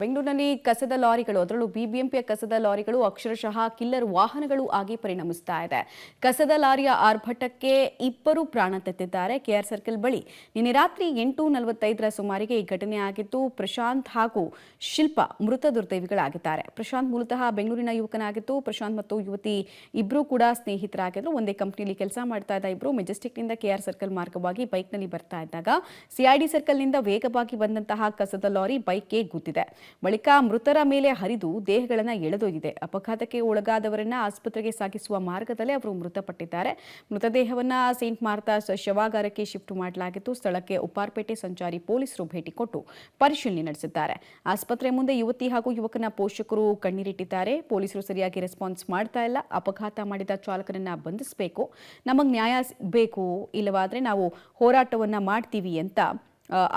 ಬೆಂಗಳೂರಿನಲ್ಲಿ ಕಸದ ಲಾರಿಗಳು ಅದರಲ್ಲೂ ಬಿಬಿಎಂಪಿಯ ಕಸದ ಲಾರಿಗಳು ಅಕ್ಷರಶಃ ಕಿಲ್ಲರ್ ವಾಹನಗಳು ಆಗಿ ಪರಿಣಮಿಸ್ತಾ ಇದೆ. ಕಸದ ಲಾರಿಯ ಆರ್ಭಟಕ್ಕೆ ಇಬ್ಬರು ಪ್ರಾಣ ತೆತ್ತಿದ್ದಾರೆ. ಕೆಆರ್ ಸರ್ಕಲ್ ಬಳಿ ನಿನ್ನೆ ರಾತ್ರಿ 8:45ರ ಸುಮಾರಿಗೆ ಈ ಘಟನೆ ಆಗಿದ್ದು, ಪ್ರಶಾಂತ್ ಹಾಗೂ ಶಿಲ್ಪಾ ಮೃತ ದುರ್ದೈವಿಗಳಾಗಿದ್ದಾರೆ. ಪ್ರಶಾಂತ್ ಮೂಲತಃ ಬೆಂಗಳೂರಿನ ಯುವಕನಾಗಿದ್ದು, ಪ್ರಶಾಂತ್ ಮತ್ತು ಯುವತಿ ಇಬ್ಬರೂ ಕೂಡ ಸ್ನೇಹಿತರಾಗಿದ್ದರು. ಒಂದೇ ಕಂಪನಿಯಲ್ಲಿ ಕೆಲಸ ಮಾಡ್ತಾ ಇದ್ದ ಇಬ್ಬರು ಮೆಜೆಸ್ಟಿಕ್ನಿಂದ ಕೆಆರ್ ಸರ್ಕಲ್ ಮಾರ್ಗವಾಗಿ ಬೈಕ್ನಲ್ಲಿ ಬರ್ತಾ ಇದ್ದಾಗ ಸಿಐಡಿ ಸರ್ಕಲ್ನಿಂದ ವೇಗವಾಗಿ ಬಂದಂತಹ ಕಸದ ಲಾರಿ ಬೈಕ್ಗೆ ಗುದ್ದಿದೆ. ಬಳಿಕ ಮೃತರ ಮೇಲೆ ಹರಿದು ದೇಹಗಳನ್ನು ಎಳೆದೊಯ್ದಿದೆ. ಅಪಘಾತಕ್ಕೆ ಒಳಗಾದವರನ್ನ ಆಸ್ಪತ್ರೆಗೆ ಸಾಗಿಸುವ ಮಾರ್ಗದಲ್ಲೇ ಅವರು ಮೃತಪಟ್ಟಿದ್ದಾರೆ. ಮೃತದೇಹವನ್ನ ಸೇಂಟ್ ಮಾರ್ತಾಸ್ ಶವಾಗಾರಕ್ಕೆ ಶಿಫ್ಟ್ ಮಾಡಲಾಗಿದ್ದು, ಸ್ಥಳಕ್ಕೆ ಉಪ್ಪಾರಪೇಟೆ ಸಂಚಾರಿ ಪೊಲೀಸರು ಭೇಟಿ ಕೊಟ್ಟು ಪರಿಶೀಲನೆ ನಡೆಸಿದ್ದಾರೆ. ಆಸ್ಪತ್ರೆ ಮುಂದೆ ಯುವತಿ ಹಾಗೂ ಯುವಕನ ಪೋಷಕರು ಕಣ್ಣೀರಿಟ್ಟಿದ್ದಾರೆ. ಪೊಲೀಸರು ಸರಿಯಾಗಿ ರೆಸ್ಪಾನ್ಸ್ ಮಾಡ್ತಾ ಇಲ್ಲ. ಅಪಘಾತ ಮಾಡಿದ ಚಾಲಕನನ್ನ ಬಂಧಿಸಬೇಕು, ನಮಗೆ ನ್ಯಾಯ ಬೇಕು, ಇಲ್ಲವಾದ್ರೆ ನಾವು ಹೋರಾಟವನ್ನ ಮಾಡ್ತೀವಿ ಅಂತ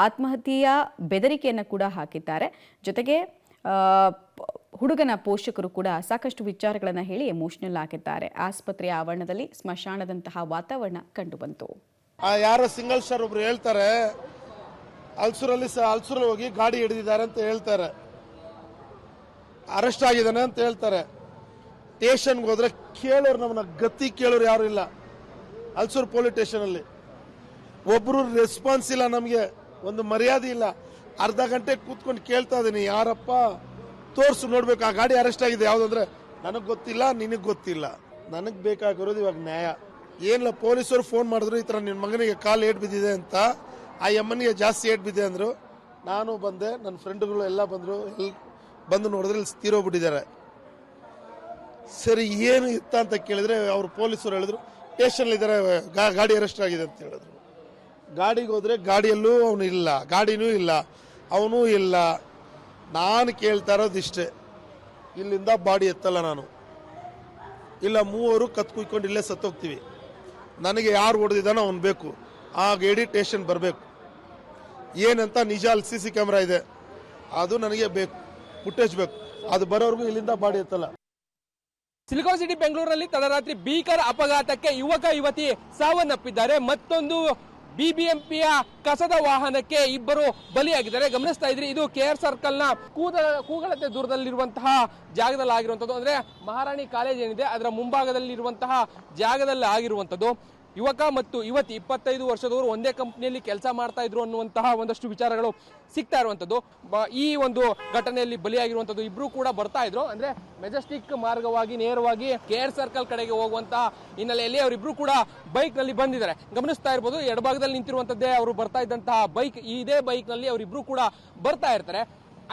ಆತ್ಮಹತ್ಯೆಯ ಬೆದರಿಕೆಯನ್ನು ಕೂಡ ಹಾಕಿದ್ದಾರೆ. ಜೊತೆಗೆ ಹುಡುಗನ ಪೋಷಕರು ಕೂಡ ಸಾಕಷ್ಟು ವಿಚಾರಗಳನ್ನು ಹೇಳಿ ಎಮೋಷನಲ್ ಆಗಿದ್ದಾರೆ. ಆಸ್ಪತ್ರೆಯ ಆವರಣದಲ್ಲಿ ಸ್ಮಶಾನದಂತಹ ವಾತಾವರಣ ಕಂಡುಬಂತು. ಯಾರೋ ಸಿಂಗಲ್ ಸ್ಟಾರ್ ಒಬ್ರು ಹೇಳ್ತಾರೆ, ಅಲ್ಸೂರಲ್ಲಿ ಹೋಗಿ ಗಾಡಿ ಹಿಡಿದಿದ್ದಾರೆ ಅಂತ ಹೇಳ್ತಾರೆ, ಅರೆಸ್ಟ್ ಆಗಿದ್ದಾನೆ ಅಂತ ಹೇಳ್ತಾರೆ. ಸ್ಟೇಷನ್ಗೆ ಹೋದ್ರೆ ಕೇಳೋರು, ನಮ್ಮನ್ನ ಗತಿ ಕೇಳೋರು ಯಾರು ಇಲ್ಲ. ಅಲ್ಸೂರು ಪೊಲೀಸ್ ಸ್ಟೇಷನ್ ಅಲ್ಲಿ ಒಬ್ರು ರೆಸ್ಪಾನ್ಸ್ ಇಲ್ಲ, ನಮಗೆ ಒಂದು ಮರ್ಯಾದೆ ಇಲ್ಲ. ಅರ್ಧ ಗಂಟೆ ಕೂತ್ಕೊಂಡು ಕೇಳ್ತಾ ಇದೀನಿ, ಯಾರಪ್ಪ ತೋರ್ಸು ನೋಡ್ಬೇಕು, ಆ ಗಾಡಿ ಅರೆಸ್ಟ್ ಆಗಿದೆ ಯಾವ್ದಂದ್ರೆ ನನಗ್ ಗೊತ್ತಿಲ್ಲ, ನಿನಗ್ ಗೊತ್ತಿಲ್ಲ. ನನಗ್ ಬೇಕಾಗಿರೋದು ಇವಾಗ ನ್ಯಾಯ. ಏನಿಲ್ಲ, ಪೊಲೀಸರು ಫೋನ್ ಮಾಡಿದ್ರು, ಈ ತರ ನಿನ್ ಮಗನಿಗೆ ಕಾಲು ಏಟ್ ಬಿದ್ದಿದೆ ಅಂತ. ಆ ಎಮ್ಮನಿಗೆ ಜಾಸ್ತಿ ಏಟ್ ಬಿದ್ದೆ ಅಂದ್ರು. ನಾನು ಬಂದೆ, ನನ್ನ ಫ್ರೆಂಡ್ಗಳು ಎಲ್ಲ ಬಂದ್ರು. ಬಂದು ನೋಡಿದ್ರೆ ಇಲ್ಲಿ ತೀರೋಗ್ಬಿಟ್ಟಿದ್ದಾರೆ. ಸರಿ, ಏನು ಇತ್ತ ಅಂತ ಕೇಳಿದ್ರೆ ಅವ್ರು ಪೊಲೀಸರು ಹೇಳಿದ್ರು ಸ್ಟೇಷನ್ ಇದ್ದಾರೆ, ಗಾಡಿ ಅರೆಸ್ಟ್ ಆಗಿದೆ ಅಂತ ಹೇಳಿದ್ರು. ಗಾಡಿಗೆ ಹೋದ್ರೆ ಗಾಡಿಯಲ್ಲೂ ಅವನು ಇಲ್ಲ, ಗಾಡಿನೂ ಇಲ್ಲ, ಅವನೂ ಇಲ್ಲ. ನಾನು ಕೇಳ್ತಾ ಇರೋದಿಷ್ಟೇ, ಇಲ್ಲಿಂದ ಬಾಡಿ ಎತ್ತಲ್ಲ ನಾನು, ಇಲ್ಲ ಮೂವರು ಕತ್ ಕುಯ್ಕೊಂಡು ಇಲ್ಲೇ ಸತ್ತೋಗ್ತೀವಿ. ನನಗೆ ಯಾರು ಹೊಡೆದಿದ್ದಾನೋ ಅವನು ಬೇಕು, ಆ ಗಾಡಿ ಸ್ಟೇಷನ್ ಬರಬೇಕು. ಏನಂತ ನಿಜ ಅಲ್ಲಿ CC ಕ್ಯಾಮ್ರಾ ಇದೆ, ಅದು ನನಗೆ ಬೇಕು, ಫುಟೇಜ್ ಬೇಕು. ಅದು ಬರೋವರೆಗೂ ಇಲ್ಲಿಂದ ಬಾಡಿ ಎತ್ತಲ್ಲ. ಸಿಲಿಕಾನ್ ಸಿಟಿ ಬೆಂಗಳೂರಿನಲ್ಲಿ ತಡರಾತ್ರಿ ಭೀಕರ ಅಪಘಾತಕ್ಕೆ ಯುವಕ ಯುವತಿ ಸಾವನ್ನಪ್ಪಿದ್ದಾರೆ. ಮತ್ತೊಂದು ಬಿಬಿಎಂಪಿಯ ಕಸದ ವಾಹನಕ್ಕೆ ಇಬ್ಬರು ಬಲಿಯಾಗಿದ್ದಾರೆ. ಗಮನಿಸ್ತಾ ಇದ್ರಿ, ಇದು ಕೆಆರ್ ಸರ್ಕಲ್ ನ ಕೂಗಳತೆ ದೂರದಲ್ಲಿರುವಂತಹ ಜಾಗದಲ್ಲಿ ಆಗಿರುವಂತದ್ದು. ಅಂದ್ರೆ ಮಹಾರಾಣಿ ಕಾಲೇಜ್ ಏನಿದೆ ಅದರ ಮುಂಭಾಗದಲ್ಲಿರುವಂತಹ ಜಾಗದಲ್ಲಿ ಆಗಿರುವಂತದ್ದು. ಯುವಕ ಮತ್ತು ಯುವತಿ 25 ವರ್ಷದವರು ಒಂದೇ ಕಂಪನಿಯಲ್ಲಿ ಕೆಲಸ ಮಾಡ್ತಾ ಇದ್ರು ಅನ್ನುವಂತಹ ಒಂದಷ್ಟು ವಿಚಾರಗಳು ಸಿಗ್ತಾ ಇರುವಂತದ್ದು. ಈ ಒಂದು ಘಟನೆಯಲ್ಲಿ ಬಲಿಯಾಗಿರುವಂತದ್ದು ಇಬ್ರು ಕೂಡ ಬರ್ತಾ ಇದ್ರು, ಅಂದ್ರೆ ಮೆಜೆಸ್ಟಿಕ್ ಮಾರ್ಗವಾಗಿ ನೇರವಾಗಿ ಕೆಆರ್ ಸರ್ಕಲ್ ಕಡೆಗೆ ಹೋಗುವಂತಹ ಹಿನ್ನೆಲೆಯಲ್ಲಿ ಅವರಿಬ್ರು ಕೂಡ ಬೈಕ್ ನಲ್ಲಿ ಬಂದಿದ್ದಾರೆ. ಗಮನಿಸ್ತಾ ಇರಬಹುದು, ಎಡಭಾಗದಲ್ಲಿ ನಿಂತಿರುವಂತದ್ದೇ ಅವರು ಬರ್ತಾ ಇದ್ದಂತಹ ಬೈಕ್. ಇದೇ ಬೈಕ್ ನಲ್ಲಿ ಅವರಿಬ್ರು ಕೂಡ ಬರ್ತಾ ಇರ್ತಾರೆ.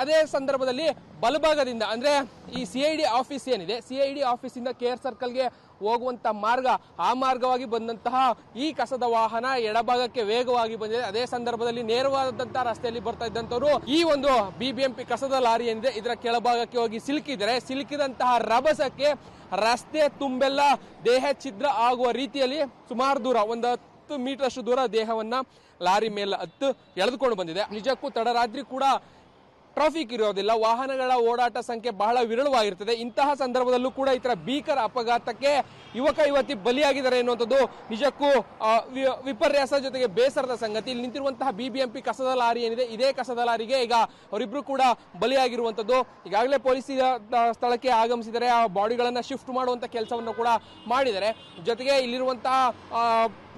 ಅದೇ ಸಂದರ್ಭದಲ್ಲಿ ಬಲಭಾಗದಿಂದ, ಅಂದ್ರೆ ಈ ಸಿಐಡಿ ಆಫೀಸ್ ಏನಿದೆ, ಸಿಐಡಿ ಆಫೀಸ್ ಇಂದ ಕೆಆರ್ ಸರ್ಕಲ್ಗೆ ಹೋಗುವಂತ ಮಾರ್ಗ, ಆ ಮಾರ್ಗವಾಗಿ ಬಂದಂತಹ ಈ ಕಸದ ವಾಹನ ಎಡಭಾಗಕ್ಕೆ ವೇಗವಾಗಿ ಬಂದಿದೆ. ಅದೇ ಸಂದರ್ಭದಲ್ಲಿ ನೇರವಾದಂತಹ ರಸ್ತೆಯಲ್ಲಿ ಬರ್ತಾ ಇದ್ದಂತವರು ಈ ಒಂದು ಬಿಬಿಎಂಪಿ ಕಸದ ಲಾರಿ ಏನಿದೆ ಇದರ ಕೆಳಭಾಗಕ್ಕೆ ಹೋಗಿ ಸಿಲುಕಿದ್ದಾರೆ. ಸಿಲುಕಿದಂತಹ ರಭಸಕ್ಕೆ ರಸ್ತೆ ತುಂಬೆಲ್ಲ ದೇಹ ಛಿದ್ರ ಆಗುವ ರೀತಿಯಲ್ಲಿ ಸುಮಾರು ದೂರ, ಒಂದು 10 ಮೀಟರ್ ಅಷ್ಟು ದೂರ ದೇಹವನ್ನ ಲಾರಿ ಮೇಲೆ ಹತ್ತು ಎಳೆದುಕೊಂಡು ಬಂದಿದೆ. ನಿಜಕ್ಕೂ ತಡರಾತ್ರಿ ಕೂಡ ಟ್ರಾಫಿಕ್ ಇರೋದಿಲ್ಲ, ವಾಹನಗಳ ಓಡಾಟ ಸಂಖ್ಯೆ ಬಹಳ ವಿರಳವಾಗಿರ್ತದೆ. ಇಂತಹ ಸಂದರ್ಭದಲ್ಲೂ ಕೂಡ ಈ ತರ ಭೀಕರ ಅಪಘಾತಕ್ಕೆ ಯುವಕ ಯುವತಿ ಬಲಿಯಾಗಿದ್ದಾರೆ ಎನ್ನುವಂಥದ್ದು ನಿಜಕ್ಕೂ ವಿಪರ್ಯಾಸ, ಜೊತೆಗೆ ಬೇಸರದ ಸಂಗತಿ. ಇಲ್ಲಿ ನಿಂತಿರುವಂತಹ ಬಿಬಿಎಂಪಿ ಕಸದ ಲಾರಿ ಏನಿದೆ, ಇದೇ ಕಸದ ಲಾರಿಗೆ ಈಗ ಅವರಿಬ್ರು ಕೂಡ ಬಲಿಯಾಗಿರುವಂತದ್ದು. ಈಗಾಗಲೇ ಪೊಲೀಸ್ ಸ್ಥಳಕ್ಕೆ ಆಗಮಿಸಿದರೆ ಆ ಬಾಡಿಗಳನ್ನ ಶಿಫ್ಟ್ ಮಾಡುವಂತ ಕೆಲಸವನ್ನು ಕೂಡ ಮಾಡಿದ್ದಾರೆ. ಜೊತೆಗೆ ಇಲ್ಲಿರುವಂತಹ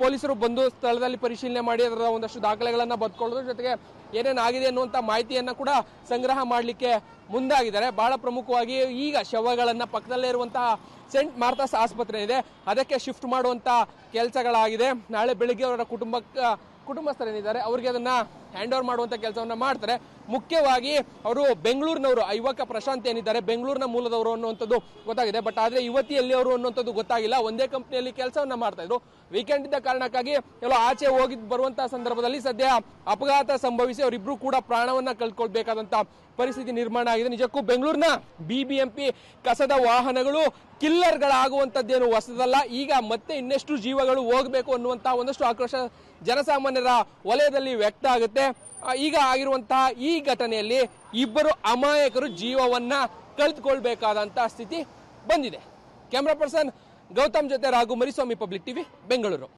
ಪೊಲೀಸರು ಬಂದು ಸ್ಥಳದಲ್ಲಿ ಪರಿಶೀಲನೆ ಮಾಡಿ ಅದರ ಒಂದಷ್ಟು ದಾಖಲೆಗಳನ್ನ ಬದ್ಕೊಳ್ಳೋದ್ರ ಜೊತೆಗೆ ಏನೇನಾಗಿದೆ ಅನ್ನುವಂತ ಮಾಹಿತಿಯನ್ನ ಕೂಡ ಸಂಗ್ರಹ ಮಾಡಲಿಕ್ಕೆ ಮುಂದಾಗಿದ್ದಾರೆ. ಬಹಳ ಪ್ರಮುಖವಾಗಿ ಈಗ ಶವಗಳನ್ನ ಪಕ್ಕದಲ್ಲೇ ಇರುವಂತಹ ಸೇಂಟ್ ಮಾರ್ತಾಸ್ ಆಸ್ಪತ್ರೆ ಇದೆ, ಅದಕ್ಕೆ ಶಿಫ್ಟ್ ಮಾಡುವಂತ ಕೆಲಸಗಳಾಗಿದೆ. ನಾಳೆ ಬೆಳಿಗ್ಗೆ ಅವರ ಕುಟುಂಬಸ್ಥರೇನಿದ್ದಾರೆ ಅವರಿಗೆ ಅದನ್ನ ಹ್ಯಾಂಡ್ ಓವರ್ ಮಾಡುವಂತ ಕೆಲಸವನ್ನ ಮಾಡ್ತಾರೆ. ಮುಖ್ಯವಾಗಿ ಅವರು ಬೆಂಗಳೂರಿನವರು, ಯುವಕ ಪ್ರಶಾಂತ್ ಏನಿದ್ದಾರೆ ಬೆಂಗಳೂರಿನ ಮೂಲದವರು ಅನ್ನುವಂಥದ್ದು ಗೊತ್ತಾಗಿದೆ. ಬಟ್ ಆದ್ರೆ ಯುವತಿ ಎಲ್ಲಿಯವರು ಅನ್ನುವಂಥದ್ದು ಗೊತ್ತಾಗಿಲ್ಲ. ಒಂದೇ ಕಂಪನಿಯಲ್ಲಿ ಕೆಲಸವನ್ನ ಮಾಡ್ತಾ ಇದ್ರು. ವೀಕೆಂಡ್ ಇದ್ದ ಕಾರಣಕ್ಕಾಗಿ ಎಲ್ಲೋ ಆಚೆ ಹೋಗಿ ಬರುವಂತಹ ಸಂದರ್ಭದಲ್ಲಿ ಸದ್ಯ ಅಪಘಾತ ಸಂಭವಿಸಿ ಅವರಿಬ್ರು ಕೂಡ ಪ್ರಾಣವನ್ನ ಕಳ್ಕೊಳ್ಬೇಕಾದಂತ ಪರಿಸ್ಥಿತಿ ನಿರ್ಮಾಣ ಆಗಿದೆ. ನಿಜಕ್ಕೂ ಬೆಂಗಳೂರಿನ ಬಿಬಿಎಂಪಿ ಕಸದ ವಾಹನಗಳು ಕಿಲ್ಲರ್ಗಳಾಗುವಂತದ್ದೇನು ಹೊಸದಲ್ಲ. ಈಗ ಮತ್ತೆ ಇನ್ನೆಷ್ಟು ಜೀವಗಳು ಹೋಗಬೇಕು ಅನ್ನುವಂತಹ ಒಂದಷ್ಟು ಆಕ್ರೋಶ ಜನಸಾಮಾನ್ಯರ ವಲಯದಲ್ಲಿ ವ್ಯಕ್ತ ಆಗುತ್ತೆ. ಈಗ ಆಗಿರುವಂತಹ ಈ ಘಟನೆಯಲ್ಲಿ ಇಬ್ಬರು ಅಮಾಯಕರು ಜೀವವನ್ನ ಕಳೆದುಕೊಳ್ಬೇಕಾದಂತಹ ಸ್ಥಿತಿ ಬಂದಿದೆ. ಕ್ಯಾಮರಾ ಪರ್ಸನ್ ಗೌತಮ್ ಜೊತೆ ರಾಘು, ಮರಿಸ್ವಾಮಿ, ಪಬ್ಲಿಕ್ ಟಿವಿ, ಬೆಂಗಳೂರು.